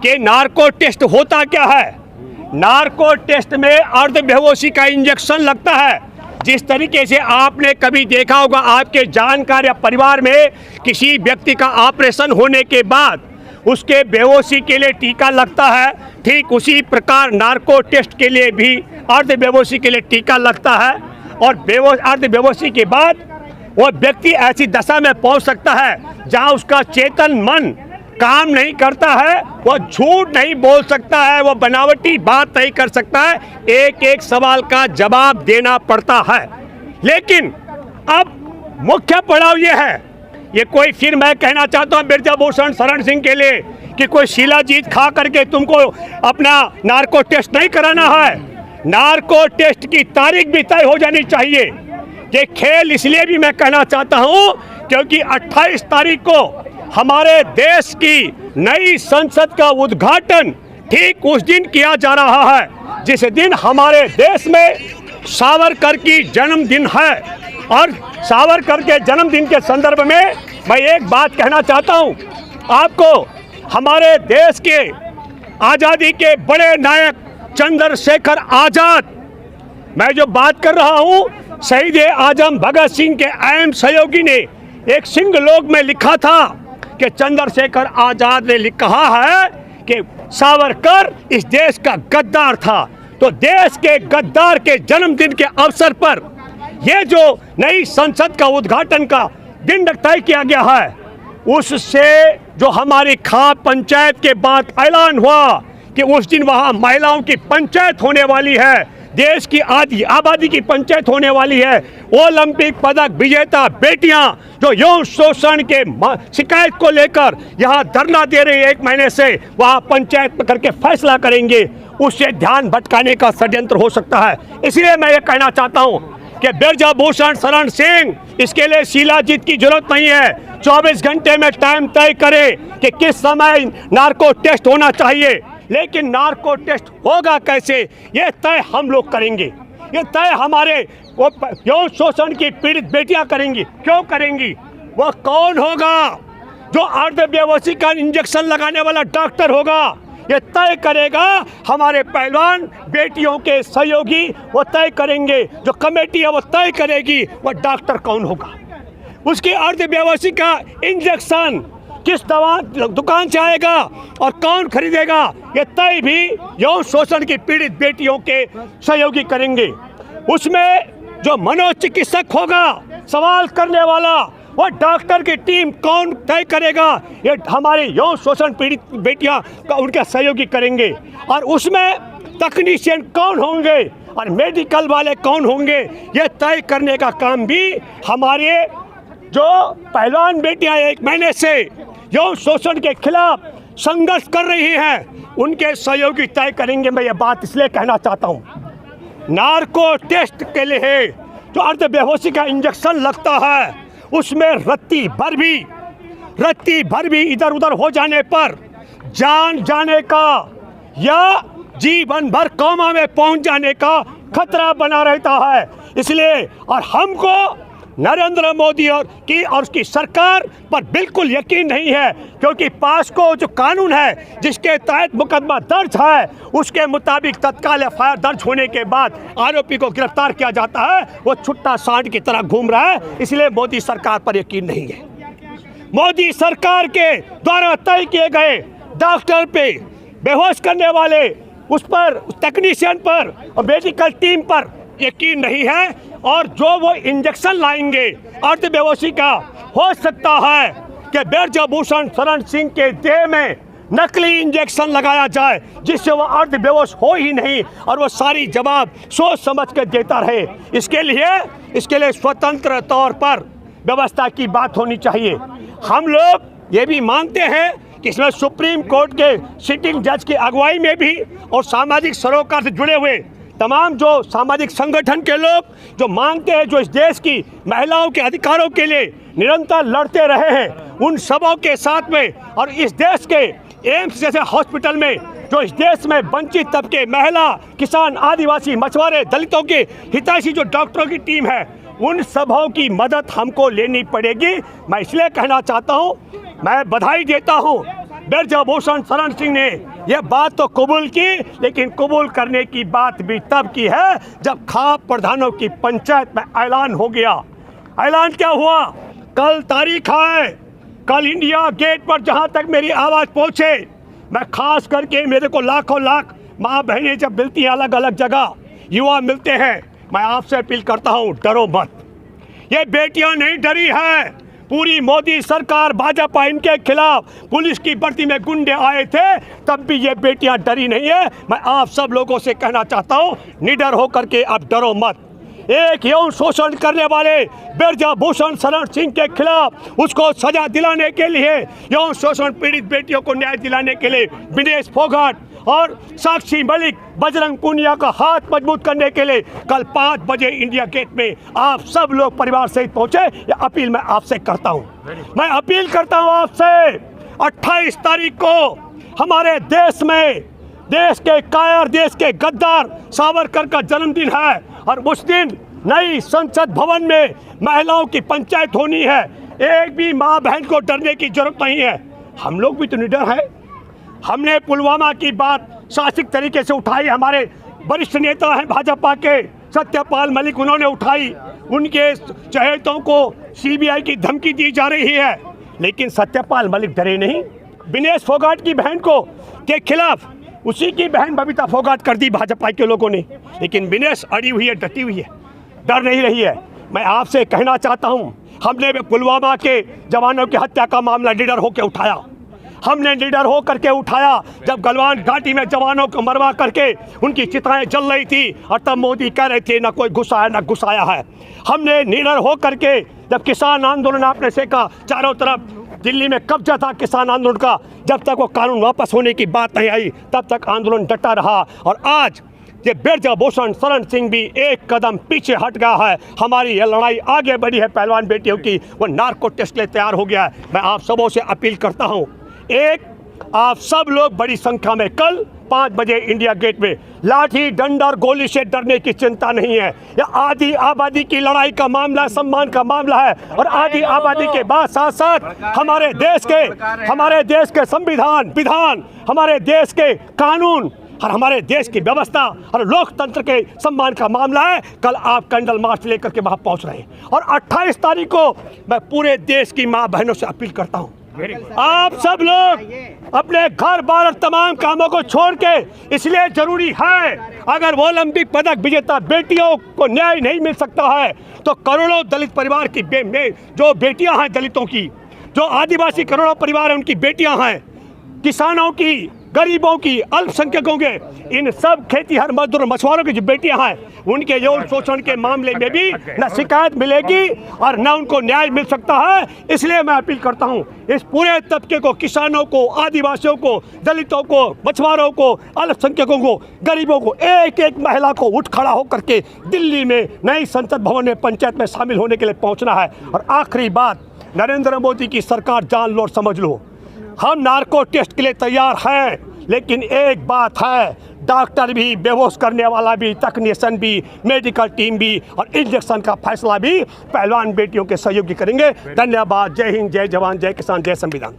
कि narco test होता क्या है। नार्को टेस्ट में अर्धबेहोशी का इंजेक्शन लगता है। जिस तरीके से आपने कभी देखा होगा आपके जानकार या परिवार में किसी व्यक्ति का ऑपरेशन होने के बाद उसके बेहोशी के लिए टीका लगता है, ठीक उसी प्रकार नार्को टेस्ट के लिए भी अर्धबेहोशी के लिए टीका लगता है। और अर्धबेहोशी के बाद वो व्यक्ति ऐसी दशा में पहुंच सकता है जहां उसका चेतन मन काम नहीं करता है, वो झूठ नहीं बोल सकता है, वो बनावटी बात नहीं कर सकता है, एक एक सवाल का जवाब देना पड़ता है। लेकिन अब मुख्य पड़ाव ये है, ये कोई फिर मैं कहना चाहता हूँ बिरजाभूषण शरण सिंह के लिए कि कोई शिलाजीत खा करके तुमको अपना नार्को टेस्ट नहीं कराना है। नार्को टेस्ट की तारीख भी तय हो जानी चाहिए। ये खेल इसलिए भी मैं कहना चाहता हूँ क्योंकि 28 तारीख को हमारे देश की नई संसद का उद्घाटन ठीक उस दिन किया जा रहा है जिस दिन हमारे देश में सावरकर की जन्मदिन है। और सावरकर के जन्मदिन के संदर्भ में मैं एक बात कहना चाहता हूं आपको। हमारे देश के आज़ादी के बड़े नायक चंद्रशेखर आज़ाद, मैं जो बात कर रहा हूं, शहीद आजम भगत सिंह के अहम सहयोगी ने एक सिंह लोक में लिखा था कि चंद्रशेखर आज़ाद ने कहा है कि सावरकर इस देश का गद्दार था। तो देश के गद्दार के जन्मदिन के अवसर पर ये जो नई संसद का उद्घाटन का दिन तय किया गया है, उससे जो हमारी खाप पंचायत के बाद ऐलान हुआ कि उस दिन वहाँ महिलाओं की पंचायत होने वाली है, देश की आधी आबादी की पंचायत होने वाली है। ओलंपिक पदक विजेता बेटियां जो यौन शोषण के शिकायत को लेकर यहाँ धरना दे रही है 1 महीने से, वहाँ पंचायत करके फैसला करेंगे, उससे ध्यान भटकाने का षड्यंत्र हो सकता है। इसलिए मैं ये कहना चाहता हूँ कि बिरजाभूषण शरण सिंह, इसके लिए शिलाजीत की जरूरत नहीं है। 24 घंटे में टाइम तय करे कि किस समय नार्को टेस्ट होना चाहिए, लेकिन नार्को टेस्ट होगा कैसे ये तय हम लोग करेंगे। ये तय हमारे यौन शोषण की पीड़ित बेटियां करेंगी। क्यों करेंगी? वो कौन होगा? जो अर्धबेहोशी का इंजेक्शन लगाने वाला डॉक्टर होगा, ये तय करेगा। हमारे पहलवान बेटियों के सहयोगी वो तय करेंगे। जो कमेटी है वो तय करेगी वो डॉक्टर कौन होगा। उसकी अर्धबेहोशी का इंजेक्शन किस दवा दुकान से आएगा और कौन खरीदेगा, ये तय भी यौन शोषण की पीड़ित बेटियों के सहयोगी करेंगे। उसमें जो मनोचिकित्सक होगा, सवाल करने वाला, वो डॉक्टर की टीम कौन तय करेगा, ये हमारे यौन शोषण पीड़ित बेटियां का उनके सहयोगी करेंगे। और उसमें तकनीशियन कौन होंगे और मेडिकल वाले कौन होंगे, ये तय करने का काम भी हमारे जो पहलवान बेटियां 1 महीने से यौन शोषण के खिलाफ संघर्ष कर रही हैं, उनके सहयोगी तय करेंगे। मैं ये बात इसलिए कहना चाहता हूँ, नार्को टेस्ट के लिए जो अर्धबेहोशी का इंजेक्शन लगता है, उसमें रत्ती भर भी इधर उधर हो जाने पर जान जाने का या जीवन भर कोमा में पहुंच जाने का खतरा बना रहता है। इसलिए और हमको नरेंद्र मोदी और उसकी सरकार पर बिल्कुल यकीन नहीं है, क्योंकि पास्को जो कानून है जिसके तहत मुकदमा दर्ज है, उसके मुताबिक तत्काल एफआईआर दर्ज होने के बाद आरोपी को गिरफ्तार किया जाता है। वो छुट्टा सांड की तरह घूम रहा है, इसलिए मोदी सरकार पर यकीन नहीं है। मोदी सरकार के द्वारा तय किए गए डॉक्टर पे, बेहोश करने वाले उस पर, टेक्नीशियन पर और मेडिकल टीम पर यकीन नहीं है। और जो वो इंजेक्शन लाएंगे अर्धबेहोशी का, हो सकता है कि बिरजाभूषण शरण सिंह के देह में नकली इंजेक्शन लगाया जाए जिससे वो अर्धबेहोश हो ही नहीं और वो सारी जवाब सोच समझ कर देता रहे। इसके लिए स्वतंत्र तौर पर व्यवस्था की बात होनी चाहिए। हम लोग ये भी मानते हैं कि इसमें सुप्रीम कोर्ट के सिटिंग जज की अगुवाई में भी और सामाजिक सरोकार से जुड़े हुए तमाम जो सामाजिक संगठन के लोग जो मानते हैं, जो इस देश की महिलाओं के अधिकारों के लिए निरंतर लड़ते रहे हैं, उन सबों के साथ में और इस देश के एम्स जैसे हॉस्पिटल में जो इस देश में वंचित तबके, महिला, किसान, आदिवासी, मछुआरे, दलितों के हितैषी जो डॉक्टरों की टीम है, उन सबों की मदद हमको लेनी पड़ेगी। मैं इसलिए कहना चाहता हूँ, मैं बधाई देता हूँ ब्रजभूषण शरण सिंह ने यह बात तो कबूल की, लेकिन कबूल करने की बात भी तब की है जब खाप प्रधानों की पंचायत में ऐलान हो गया। ऐलान क्या हुआ? कल तारीख है, कल इंडिया गेट पर जहां तक मेरी आवाज़ पहुंचे, मैं खास करके मेरे को लाखों लाख माँ बहनें जब मिलती हैं, अलग अलग जगह युवा मिलते हैं, मैं आपसे अपील करता हूं, डरो मत। ये बेटियां नहीं डरी है। पूरी मोदी सरकार भाजपा इनके खिलाफ पुलिस की भर्ती में गुंडे आए थे, तब भी ये बेटियां डरी नहीं है। मैं आप सब लोगों से कहना चाहता हूं, निडर होकर के अब डरो मत। एक यौन शोषण करने वाले ब्रजभूषण शरण सिंह के खिलाफ उसको सजा दिलाने के लिए, यौन शोषण पीड़ित बेटियों को न्याय दिलाने के लिए विनेश फोगाट और साक्षी मलिक, बजरंग पूनिया का हाथ मजबूत करने के लिए कल 5 बजे इंडिया गेट में आप सब लोग परिवार सहित पहुंचे। यह अपील मैं आपसे करता हूं। मैं अपील करता हूं आपसे, 28 तारीख को हमारे देश में, देश के कायर, देश के गद्दार सावरकर का जन्मदिन है और उस दिन नई संसद भवन में महिलाओं की पंचायत होनी है। एक भी माँ बहन को डरने की जरूरत नहीं है। हम लोग भी तो निडर हैं। हमने पुलवामा की बात साहसिक तरीके से उठाई। हमारे वरिष्ठ नेता हैं भाजपा के सत्यपाल मलिक, उन्होंने उठाई। उनके चहेतों को सीबीआई की धमकी दी जा रही है, लेकिन सत्यपाल मलिक डरे नहीं। विनेश फोगाट की बहन को के खिलाफ उसी की बहन बबीता फोगाट कर दी भाजपा के लोगों ने, लेकिन विनेश अड़ी हुई है, डटी हुई है, डर नहीं रही है। मैं आपसे कहना चाहता हूं, हमने पुलवामा के जवानों की हत्या का मामला निडर होकर उठाया। हमने निडर हो करके उठाया जब गलवान घाटी में जवानों को मरवा करके उनकी चिताएं जल रही थी और तब मोदी कह रहे थे ना कोई घुसाया ना घुसाया है। हमने निडर हो करके जब किसान आंदोलन आपने सेका, चारों तरफ दिल्ली में कब्जा था किसान आंदोलन का, जब तक वो कानून वापस होने की बात नहीं आई तब तक आंदोलन डटा रहा। और आज ये ब्रजभूषण शरण सिंह भी एक कदम पीछे हट गया है। हमारी ये लड़ाई आगे बढ़ी है पहलवान बेटियों की, वो नार्को टेस्ट के लिए तैयार हो गया है। मैं आप सबों से अपील करता हूँ, एक आप सब लोग बड़ी संख्या में कल 5 बजे इंडिया गेट में, लाठी डंडा और गोली से डरने की चिंता नहीं है। यह आधी आबादी की लड़ाई का मामला, सम्मान का मामला है। और आधी आबादी के बाद साथ साथ हमारे देश के संविधान, विधान, हमारे देश के कानून और हमारे देश की व्यवस्था और लोकतंत्र के सम्मान का मामला है। कल आप कैंडल मार्च लेकर के वहाँ पहुँच रहे हैं। और 28 तारीख को मैं पूरे देश की माँ बहनों से अपील करता हूँ, आप सब लोग अपने घर बार और तमाम कामों को छोड़ के, इसलिए जरूरी है, अगर वो ओलंपिक पदक विजेता बेटियों को न्याय नहीं मिल सकता है तो करोड़ों दलित परिवार की जो बेटियां हैं, दलितों की, जो आदिवासी करोड़ों परिवार हैं उनकी बेटियां हैं, किसानों की, गरीबों की, अल्पसंख्यकों के, इन सब खेतीहर मजदूर मछुआरों की जो बेटियां हैं, उनके यौन शोषण के मामले में भी न शिकायत मिलेगी और न उनको न्याय मिल सकता है। इसलिए मैं अपील करता हूं, इस पूरे तबके को, किसानों को, आदिवासियों को, दलितों को, मछुआरों को, अल्पसंख्यकों को, गरीबों को, एक एक महिला को उठ खड़ा होकर के दिल्ली में नई संसद भवन में पंचायत में शामिल होने के लिए पहुँचना है। और आखिरी बात, नरेंद्र मोदी की सरकार जान लो और समझ लो, हम नार्को टेस्ट के लिए तैयार हैं, लेकिन एक बात है, डॉक्टर भी, बेहोश करने वाला भी, तकनीशियन भी, मेडिकल टीम भी और इंजेक्शन का फैसला भी पहलवान बेटियों के सहयोगी करेंगे। धन्यवाद। जय हिंद, जय जवान, जय किसान, जय संविधान।